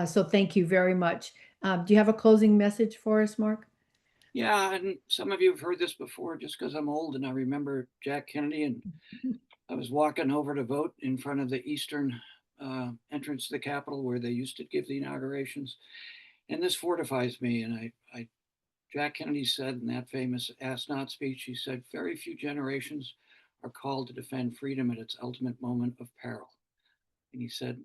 So thank you very much. Do you have a closing message for us, Mark? Yeah, and some of you have heard this before just because I'm old and I remember Jack Kennedy. And I was walking over to vote in front of the eastern entrance to the Capitol where they used to give the inaugurations. And this fortifies me. And Jack Kennedy said in that famous Ask Not speech, he said, very few generations are called to defend freedom at its ultimate moment of peril. And he said,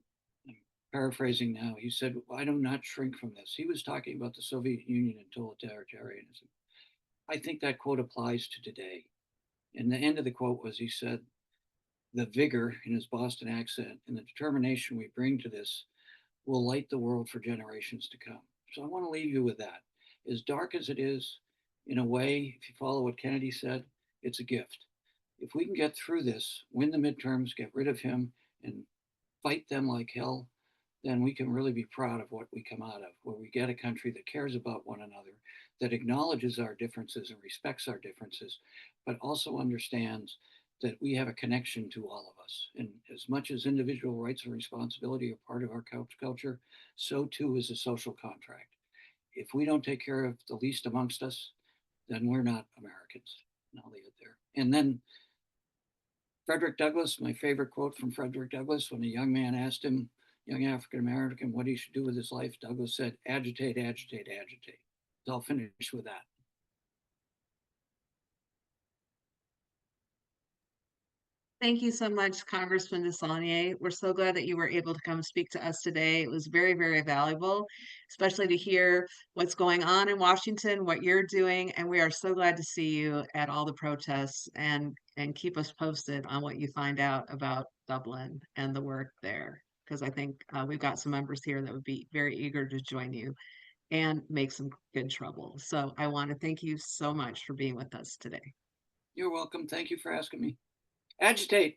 I'm paraphrasing now, he said, I do not shrink from this. He was talking about the Soviet Union and totalitarianism. I think that quote applies to today. And the end of the quote was he said, the vigor in his Boston accent and the determination we bring to this will light the world for generations to come. So I want to leave you with that. As dark as it is, in a way, if you follow what Kennedy said, it's a gift. If we can get through this, win the midterms, get rid of him, and fight them like hell, then we can really be proud of what we come out of, where we get a country that cares about one another, that acknowledges our differences and respects our differences, but also understands that we have a connection to all of us. And as much as individual rights and responsibility are part of our culture, so too is a social contract. If we don't take care of the least amongst us, then we're not Americans. And I'll leave it there. And then Frederick Douglass, my favorite quote from Frederick Douglass, when a young man asked him, young African American, what he should do with his life, Douglass said, agitate, agitate, agitate. So I'll finish with that. Thank you so much, Congressman DeSaulnier. We're so glad that you were able to come speak to us today. It was very, very valuable, especially to hear what's going on in Washington, what you're doing, and we are so glad to see you at all the protests and keep us posted on what you find out about Dublin and the work there. Because I think we've got some members here that would be very eager to join you and make some good trouble. So I want to thank you so much for being with us today. You're welcome. Thank you for asking me. Agitate.